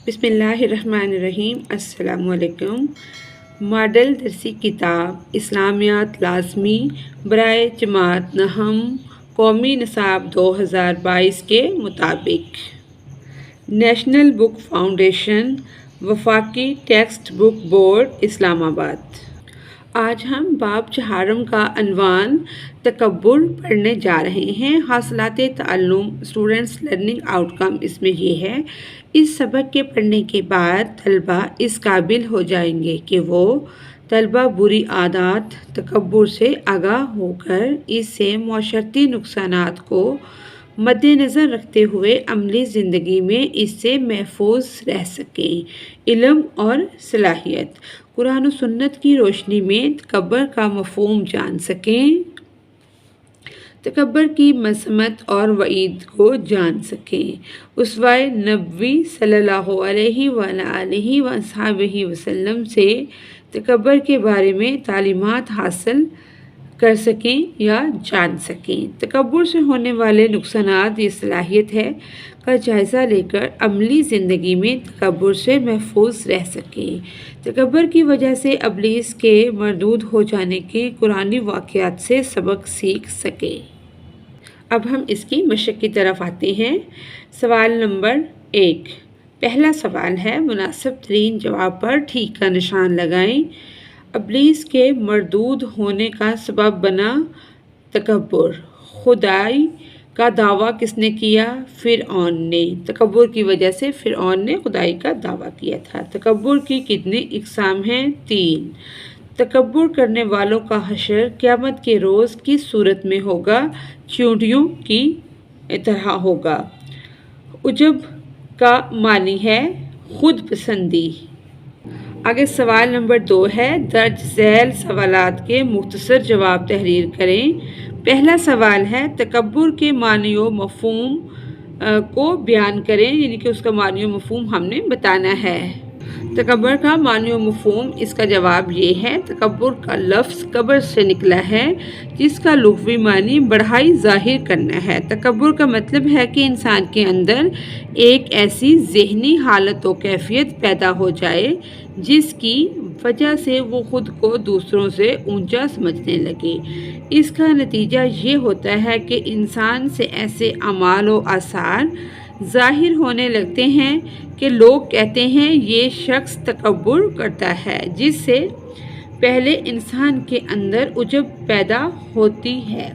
بسم اللہ الرحمن الرحیم۔ السلام علیکم۔ ماڈل درسی کتاب اسلامیات لازمی برائے جماعت نہم قومی نصاب 2022 کے مطابق نیشنل بک فاؤنڈیشن وفاقی ٹیکسٹ بک بورڈ اسلام آباد۔ آج ہم باب چہارم کا عنوان تکبر پڑھنے جا رہے ہیں۔ حاصلات تعلم اسٹوڈنٹس لرننگ آؤٹ کم اس میں یہ ہے، اس سبق کے پڑھنے کے بعد طلبہ اس قابل ہو جائیں گے کہ وہ طلبہ بری عادات تکبر سے آگاہ ہو کر اس سے معاشرتی نقصانات کو مد نظر رکھتے ہوئے عملی زندگی میں اس سے محفوظ رہ سکیں۔ علم اور صلاحیت قرآن و سنت کی روشنی میں تکبر کا مفہوم جان سکیں، تکبر کی مذمت اور وعید کو جان سکیں۔ اسوہ نبوی صلی اللہ علیہ وآلہ وصحبہ وسلم سے تکبر کے بارے میں تعلیمات حاصل کر سکیں یا جان سکیں۔ تکبر سے ہونے والے نقصانات یہ صلاحیت ہے کا جائزہ لے کر عملی زندگی میں تکبر سے محفوظ رہ سکیں۔ تکبر کی وجہ سے ابلیس کے مردود ہو جانے کے قرآنی واقعات سے سبق سیکھ سکیں۔ اب ہم اس کی مشق کی طرف آتے ہیں۔ سوال نمبر 1۔ پہلا سوال ہے، مناسب ترین جواب پر ٹھیک کا نشان لگائیں۔ ابلیس کے مردود ہونے کا سبب بنا تکبر۔ خدائی کا دعویٰ کس نے کیا؟ فرعون نے۔ تکبر کی وجہ سے فرعون نے خدائی کا دعویٰ کیا تھا۔ تکبر کی کتنی اقسام ہیں؟ 3۔ تکبر کرنے والوں کا حشر قیامت کے روز کس صورت میں ہوگا؟ چیونٹیوں کی طرح ہوگا۔ عجب کا معنی ہے خود پسندی۔ آگے سوال نمبر 2 ہے، درج ذیل سوالات کے مختصر جواب تحریر کریں۔ پہلا سوال ہے، تکبر کے معنی و مفہوم کو بیان کریں، یعنی کہ اس کا معنی و مفہوم ہم نے بتانا ہے۔ تکبر کا معنی و مفہوم، اس کا جواب یہ ہے، تکبر کا لفظ کبر سے نکلا ہے جس کا لغوی معنی بڑائی ظاہر کرنا ہے۔ تکبر کا مطلب ہے کہ انسان کے اندر ایک ایسی ذہنی حالت و کیفیت پیدا ہو جائے جس کی وجہ سے وہ خود کو دوسروں سے اونچا سمجھنے لگے۔ اس کا نتیجہ یہ ہوتا ہے کہ انسان سے ایسے اعمال و آثار ظاہر ہونے لگتے ہیں کہ لوگ کہتے ہیں یہ شخص تکبر کرتا ہے، جس سے پہلے انسان کے اندر عجب پیدا ہوتی ہے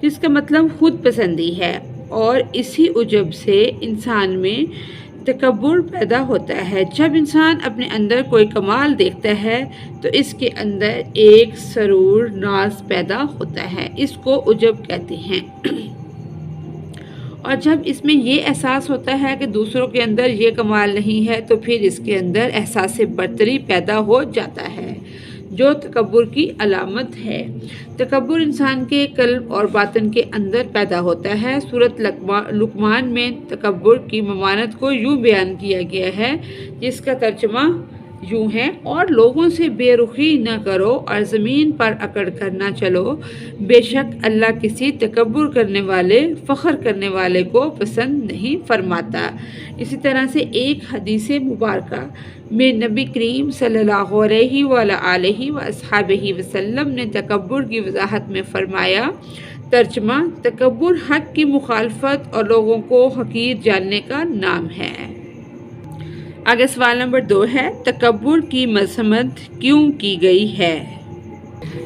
جس کا مطلب خود پسندی ہے، اور اسی عجب سے انسان میں تکبر پیدا ہوتا ہے۔ جب انسان اپنے اندر کوئی کمال دیکھتا ہے تو اس کے اندر ایک سرور ناز پیدا ہوتا ہے، اس کو عجب کہتے ہیں۔ اور جب اس میں یہ احساس ہوتا ہے کہ دوسروں کے اندر یہ کمال نہیں ہے تو پھر اس کے اندر احساس برتری پیدا ہو جاتا ہے، جو تکبر کی علامت ہے۔ تکبر انسان کے قلب اور باطن کے اندر پیدا ہوتا ہے۔ سورۃ لقمان میں تکبر کی ممانعت کو یوں بیان کیا گیا ہے، جس کا ترجمہ یوں ہے، اور لوگوں سے بے رخی نہ کرو اور زمین پر اکڑ کر نہ چلو، بے شک اللہ کسی تکبر کرنے والے، فخر کرنے والے کو پسند نہیں فرماتا۔ اسی طرح سے ایک حدیث مبارکہ میں نبی کریم صلی اللہ علیہ وآلہ وصحبہ وسلم نے تکبر کی وضاحت میں فرمایا، ترجمہ، تکبر حق کی مخالفت اور لوگوں کو حقیر جاننے کا نام ہے۔ آگے سوال نمبر 2 ہے، تکبر کی مذمت کیوں کی گئی ہے؟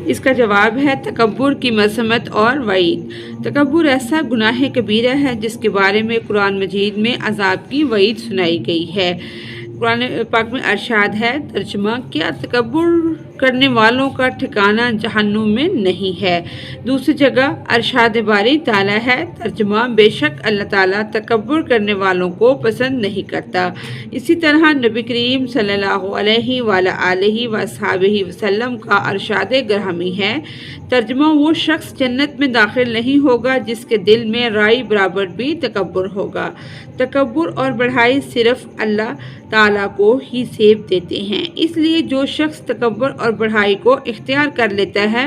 اس کا جواب ہے، تکبر کی مذمت اور وعید۔ تکبر ایسا گناہ کبیرہ ہے جس کے بارے میں قرآن مجید میں عذاب کی وعید سنائی گئی ہے۔ قرآن پاک میں ارشاد ہے، ترجمہ، کیا تکبر کرنے والوں کا ٹھکانہ جہنم میں نہیں ہے؟ دوسری جگہ ارشاد باری تعالیٰ ہے، ترجمہ، بے شک اللہ تعالیٰ تکبر کرنے والوں کو پسند نہیں کرتا۔ اسی طرح نبی کریم صلی اللہ علیہ وآلہ وصحبہ وسلم کا ارشاد گرامی ہے، ترجمہ، وہ شخص جنت میں داخل نہیں ہوگا جس کے دل میں رائی برابر بھی تکبر ہوگا۔ تکبر اور بڑائی صرف اللہ تعالیٰ کو ہی زیب دیتے ہیں، اس لیے جو شخص تکبر اور بڑائی کو اختیار کر لیتا ہے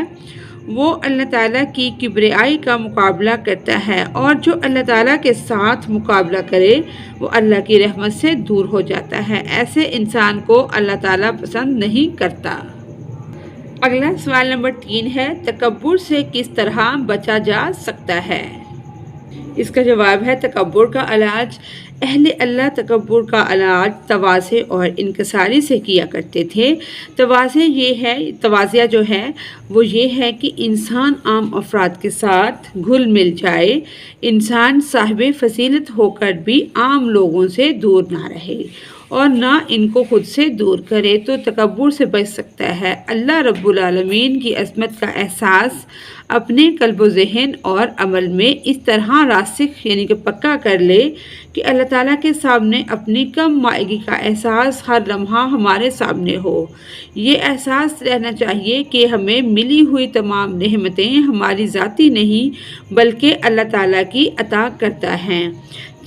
وہ اللہ تعالیٰ کی کبریائی کا مقابلہ کرتا ہے، اور جو اللہ تعالیٰ کے ساتھ مقابلہ کرے وہ اللہ کی رحمت سے دور ہو جاتا ہے۔ ایسے انسان کو اللہ تعالیٰ پسند نہیں کرتا۔ اگلا سوال نمبر 3 ہے، تکبر سے کس طرح بچا جا سکتا ہے؟ اس کا جواب ہے، تکبر کا علاج اہل اللہ تکبر کا علاج تواضع اور انکساری سے کیا کرتے تھے۔ تواضع جو ہے وہ یہ ہے کہ انسان عام افراد کے ساتھ گھل مل جائے، انسان صاحب فضیلت ہو کر بھی عام لوگوں سے دور نہ رہے اور نہ ان کو خود سے دور کرے، تو تکبر سے بچ سکتا ہے۔ اللہ رب العالمین کی عظمت کا احساس اپنے قلب و ذہن اور عمل میں اس طرح راسخ یعنی کہ پکا کر لے کہ اللہ تعالیٰ کے سامنے اپنی کم مائگی کا احساس ہر لمحہ ہمارے سامنے ہو۔ یہ احساس رہنا چاہیے کہ ہمیں ملی ہوئی تمام نعمتیں ہماری ذاتی نہیں بلکہ اللہ تعالیٰ کی عطا کرتا ہے،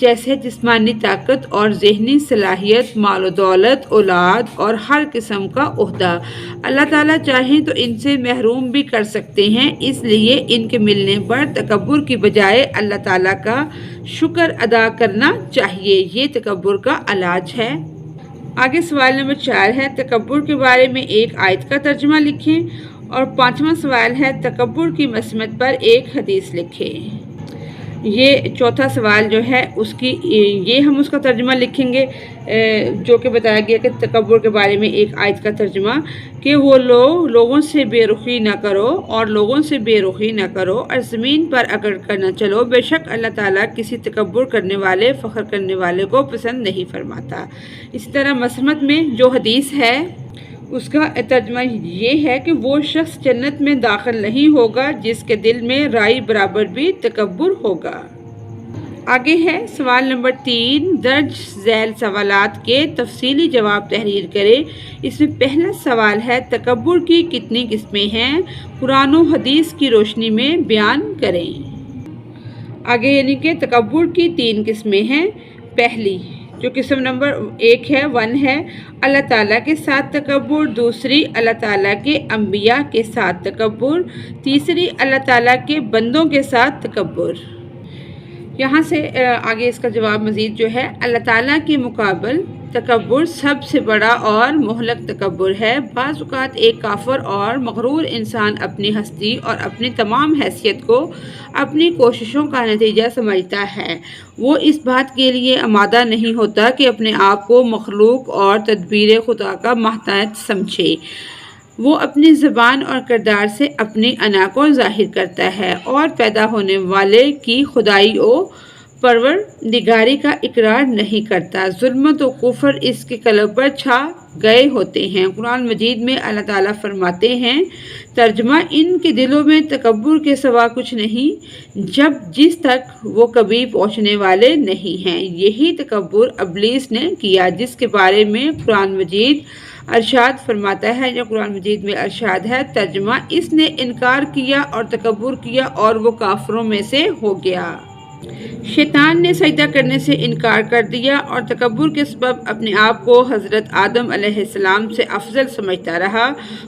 جیسے جسمانی طاقت اور ذہنی صلاحیت، مال و دولت، اولاد اور ہر قسم کا عہدہ۔ اللہ تعالیٰ چاہیں تو ان سے محروم بھی کر سکتے ہیں، اس لیے ان کے ملنے پر تکبر کی بجائے اللہ تعالیٰ کا شکر ادا کرنا چاہیے۔ یہ تکبر کا علاج ہے۔ آگے سوال نمبر 4 ہے، تکبر کے بارے میں ایک آیت کا ترجمہ لکھیں، اور 5واں سوال ہے، تکبر کی مذمت پر ایک حدیث لکھیں۔ یہ چوتھا سوال جو ہے ہم اس کا ترجمہ لکھیں گے، جو کہ بتایا گیا کہ تکبر کے بارے میں ایک آیت کا ترجمہ کہ وہ لوگوں سے بے رخی نہ کرو اور لوگوں سے بے رخی نہ کرو اور زمین پر اکڑ کر نہ چلو، بے شک اللہ تعالیٰ کسی تکبر کرنے والے، فخر کرنے والے کو پسند نہیں فرماتا۔ اسی طرح مسمت میں جو حدیث ہے اس کا ترجمہ یہ ہے کہ وہ شخص جنت میں داخل نہیں ہوگا جس کے دل میں رائی برابر بھی تکبر ہوگا۔ آگے ہے سوال نمبر 3، درج ذیل سوالات کے تفصیلی جواب تحریر کریں۔ اس میں پہلا سوال ہے، تکبر کی کتنی قسمیں ہیں؟ قرآن و حدیث کی روشنی میں بیان کریں۔ آگے یعنی کہ تکبر کی 3 قسمیں ہیں۔ پہلی جو قسم نمبر 1 ہے 1 ہے اللہ تعالیٰ کے ساتھ تکبر، دوسری اللہ تعالیٰ کے انبیاء کے ساتھ تکبر، تیسری اللہ تعالیٰ کے بندوں کے ساتھ تکبر۔ یہاں سے آگے اس کا جواب مزید جو ہے، اللہ تعالیٰ کے مقابل تکبر سب سے بڑا اور مہلک تکبر ہے۔ بعض اوقات ایک کافر اور مغرور انسان اپنی ہستی اور اپنی تمام حیثیت کو اپنی کوششوں کا نتیجہ سمجھتا ہے۔ وہ اس بات کے لیے آمادہ نہیں ہوتا کہ اپنے آپ کو مخلوق اور تدبیر خدا کا محتاج سمجھے۔ وہ اپنی زبان اور کردار سے اپنی انا کو ظاہر کرتا ہے اور پیدا ہونے والے کی خدائی و پروردگاری کا اقرار نہیں کرتا۔ ظلمت و کفر اس کے قلب پر چھا گئے ہوتے ہیں۔ قرآن مجید میں اللہ تعالیٰ فرماتے ہیں، ترجمہ، ان کے دلوں میں تکبر کے سوا کچھ نہیں جس تک وہ کبھی پہنچنے والے نہیں ہیں۔ یہی تکبر ابلیس نے کیا، جس کے بارے میں قرآن مجید ارشاد فرماتا ہے، جو قرآن مجید میں ارشاد ہے، ترجمہ، اس نے انکار کیا اور تکبر کیا اور وہ کافروں میں سے ہو گیا۔ شیطان نے سجدہ کرنے سے انکار کر دیا اور تکبر کے سبب اپنے آپ کو حضرت آدم علیہ السلام سے افضل سمجھتا رہا۔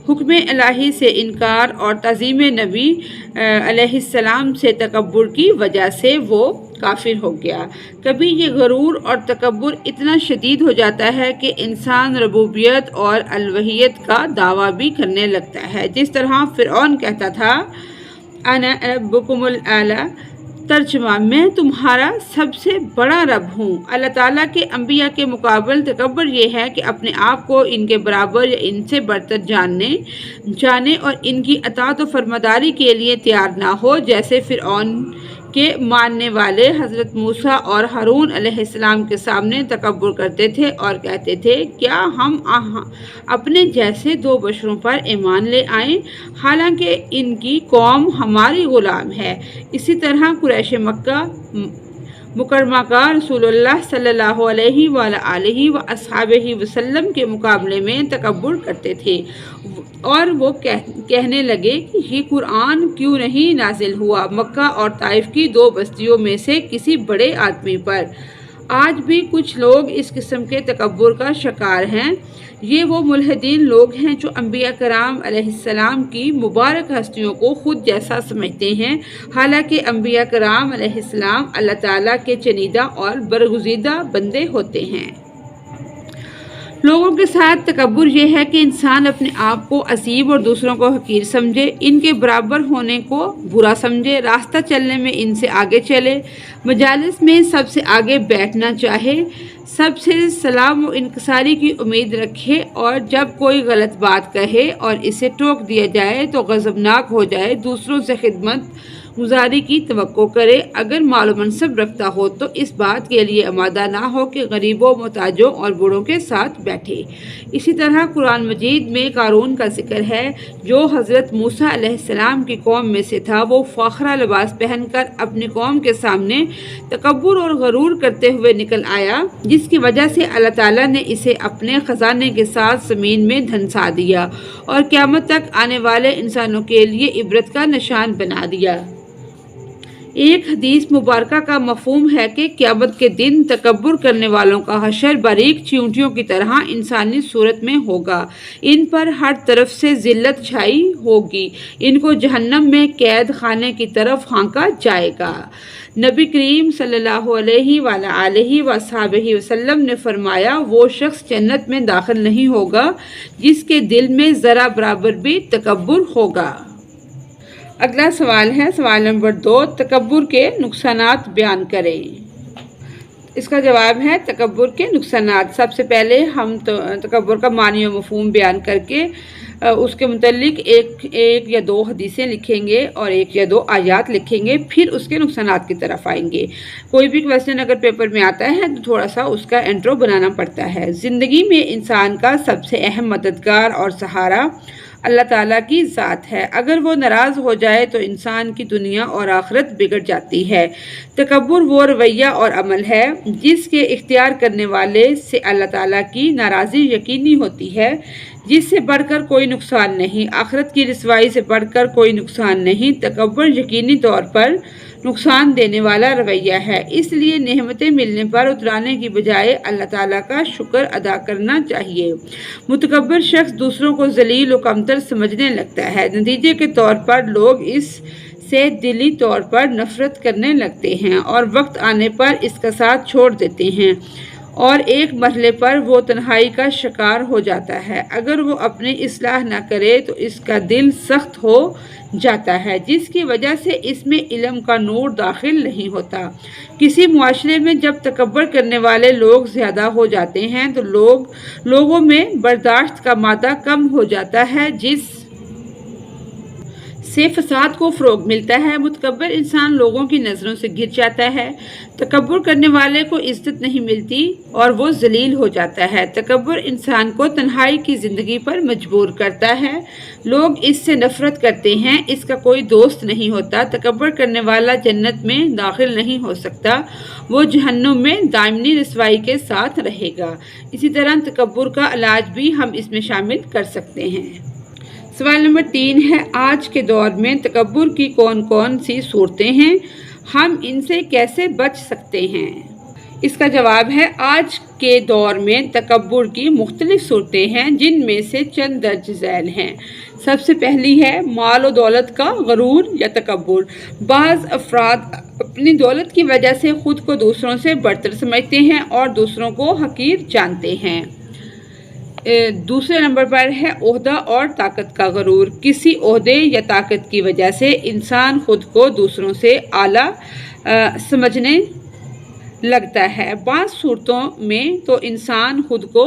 حکم الہی سے انکار اور تعظیم نبی علیہ السلام سے تکبر کی وجہ سے وہ کافر ہو گیا۔ کبھی یہ غرور اور تکبر اتنا شدید ہو جاتا ہے کہ انسان ربوبیت اور الوہیت کا دعویٰ بھی کرنے لگتا ہے، جس طرح فرعون کہتا تھا، انا ربکم الاعلی، ترجمہ، میں تمہارا سب سے بڑا رب ہوں۔ اللہ تعالیٰ کے انبیاء کے مقابل تکبر یہ ہے کہ اپنے آپ کو ان کے برابر یا ان سے برتر جانے اور ان کی اطاعت و فرمانبرداری کے لیے تیار نہ ہو، جیسے فرعون کے ماننے والے حضرت موسیٰ اور ہارون علیہ السلام کے سامنے تکبر کرتے تھے اور کہتے تھے، کیا ہم اپنے جیسے 2 بشروں پر ایمان لے آئیں، حالانکہ ان کی قوم ہماری غلام ہے۔ اسی طرح قریش مکہ مکرمہ کا رسول اللہ صلی اللہ علیہ وآلہ وصحبہ وسلم کے مقابلے میں تکبر کرتے تھے اور وہ کہنے لگے کہ یہ قرآن کیوں نہیں نازل ہوا مکہ اور طائف کی 2 بستیوں میں سے کسی بڑے آدمی پر۔ آج بھی کچھ لوگ اس قسم کے تکبر کا شکار ہیں۔ یہ وہ ملحدین لوگ ہیں جو انبیاء کرام علیہ السلام کی مبارک ہستیوں کو خود جیسا سمجھتے ہیں، حالانکہ انبیاء کرام علیہ السلام اللہ تعالیٰ کے چنیدہ اور برگزیدہ بندے ہوتے ہیں۔ لوگوں کے ساتھ تکبر یہ ہے کہ انسان اپنے آپ کو عصیب اور دوسروں کو حقیر سمجھے، ان کے برابر ہونے کو برا سمجھے، راستہ چلنے میں ان سے آگے چلے، مجالس میں سب سے آگے بیٹھنا چاہے، سب سے سلام و انکساری کی امید رکھے، اور جب کوئی غلط بات کہے اور اسے ٹوک دیا جائے تو غضبناک ہو جائے، دوسروں سے خدمت گزاری کی توقع کرے، اگر مال و منصب رکھتا ہو تو اس بات کے لیے آمادہ نہ ہو کہ غریبوں، محتاجوں اور بوڑھوں کے ساتھ بیٹھے۔ اسی طرح قرآن مجید میں قارون کا ذکر ہے، جو حضرت موسیٰ علیہ السلام کی قوم میں سے تھا۔ وہ فاخرہ لباس پہن کر اپنی قوم کے سامنے تکبر اور غرور کرتے ہوئے نکل آیا، جس کی وجہ سے اللہ تعالیٰ نے اسے اپنے خزانے کے ساتھ زمین میں دھنسا دیا اور قیامت تک آنے والے انسانوں کے لیے عبرت کا نشان بنا دیا۔ ایک حدیث مبارکہ کا مفہوم ہے کہ قیامت کے دن تکبر کرنے والوں کا حشر باریک چیونٹیوں کی طرح انسانی صورت میں ہوگا، ان پر ہر طرف سے ذلت چھائی ہوگی، ان کو جہنم میں قید خانے کی طرف ہانکا جائے گا۔ نبی کریم صلی اللہ علیہ وآلہ وصحبہ وسلم نے فرمایا، وہ شخص جنت میں داخل نہیں ہوگا جس کے دل میں ذرا برابر بھی تکبر ہوگا۔ اگلا سوال ہے، سوال نمبر 2، تکبر کے نقصانات بیان کریں۔ اس کا جواب ہے تکبر کے نقصانات۔ سب سے پہلے ہم تکبر کا معنی و مفہوم بیان کر کے اس کے متعلق ایک یا دو حدیثیں لکھیں گے اور ایک یا دو آیات لکھیں گے، پھر اس کے نقصانات کی طرف آئیں گے۔ کوئی بھی کویسچن اگر پیپر میں آتا ہے تو تھوڑا سا اس کا انٹرو بنانا پڑتا ہے۔ زندگی میں انسان کا سب سے اہم مددگار اور سہارا اللہ تعالیٰ کی ذات ہے۔ اگر وہ ناراض ہو جائے تو انسان کی دنیا اور آخرت بگڑ جاتی ہے۔ تکبر وہ رویہ اور عمل ہے جس کے اختیار کرنے والے سے اللہ تعالیٰ کی ناراضی یقینی ہوتی ہے، جس سے بڑھ کر کوئی نقصان نہیں، آخرت کی رسوائی سے بڑھ کر کوئی نقصان نہیں۔ تکبر یقینی طور پر نقصان دینے والا رویہ ہے، اس لیے نعمتیں ملنے پر اترانے کی بجائے اللہ تعالیٰ کا شکر ادا کرنا چاہیے۔ متکبر شخص دوسروں کو ذلیل و کمتر سمجھنے لگتا ہے، نتیجے کے طور پر لوگ اس سے دلی طور پر نفرت کرنے لگتے ہیں اور وقت آنے پر اس کا ساتھ چھوڑ دیتے ہیں، اور ایک مرحلے پر وہ تنہائی کا شکار ہو جاتا ہے۔ اگر وہ اپنی اصلاح نہ کرے تو اس کا دل سخت ہو جاتا ہے، جس کی وجہ سے اس میں علم کا نور داخل نہیں ہوتا۔ کسی معاشرے میں جب تکبر کرنے والے لوگ زیادہ ہو جاتے ہیں تو لوگوں میں برداشت کا مادہ کم ہو جاتا ہے، جس سے فساد کو فروغ ملتا ہے۔ متکبر انسان لوگوں کی نظروں سے گر جاتا ہے، تکبر کرنے والے کو عزت نہیں ملتی اور وہ ذلیل ہو جاتا ہے۔ تکبر انسان کو تنہائی کی زندگی پر مجبور کرتا ہے، لوگ اس سے نفرت کرتے ہیں، اس کا کوئی دوست نہیں ہوتا۔ تکبر کرنے والا جنت میں داخل نہیں ہو سکتا، وہ جہنم میں دائمی رسوائی کے ساتھ رہے گا۔ اسی طرح تکبر کا علاج بھی ہم اس میں شامل کر سکتے ہیں۔ سوال نمبر 3 ہے، آج کے دور میں تکبر کی کون کون سی صورتیں ہیں؟ ہم ان سے کیسے بچ سکتے ہیں؟ اس کا جواب ہے، آج کے دور میں تکبر کی مختلف صورتیں ہیں، جن میں سے چند درج ذیل ہیں۔ سب سے پہلی ہے مال و دولت کا غرور یا تکبر۔ بعض افراد اپنی دولت کی وجہ سے خود کو دوسروں سے برتر سمجھتے ہیں اور دوسروں کو حقیر جانتے ہیں۔ دوسرے نمبر پر ہے عہدہ اور طاقت کا غرور۔ کسی عہدے یا طاقت کی وجہ سے انسان خود کو دوسروں سے اعلیٰ سمجھنے لگتا ہے۔ بعض صورتوں میں تو انسان خود کو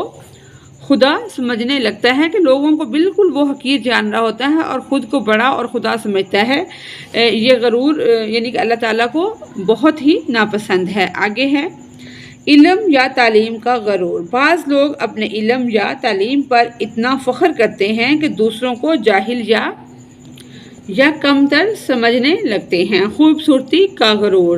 خدا سمجھنے لگتا ہے کہ لوگوں کو بالکل وہ حقیر جان رہا ہوتا ہے اور خود کو بڑا اور خدا سمجھتا ہے۔ یہ غرور یعنی کہ اللہ تعالیٰ کو بہت ہی ناپسند ہے۔ آگے ہے علم یا تعلیم کا غرور۔ بعض لوگ اپنے علم یا تعلیم پر اتنا فخر کرتے ہیں کہ دوسروں کو جاہل یا کمتر سمجھنے لگتے ہیں۔ خوبصورتی کا غرور۔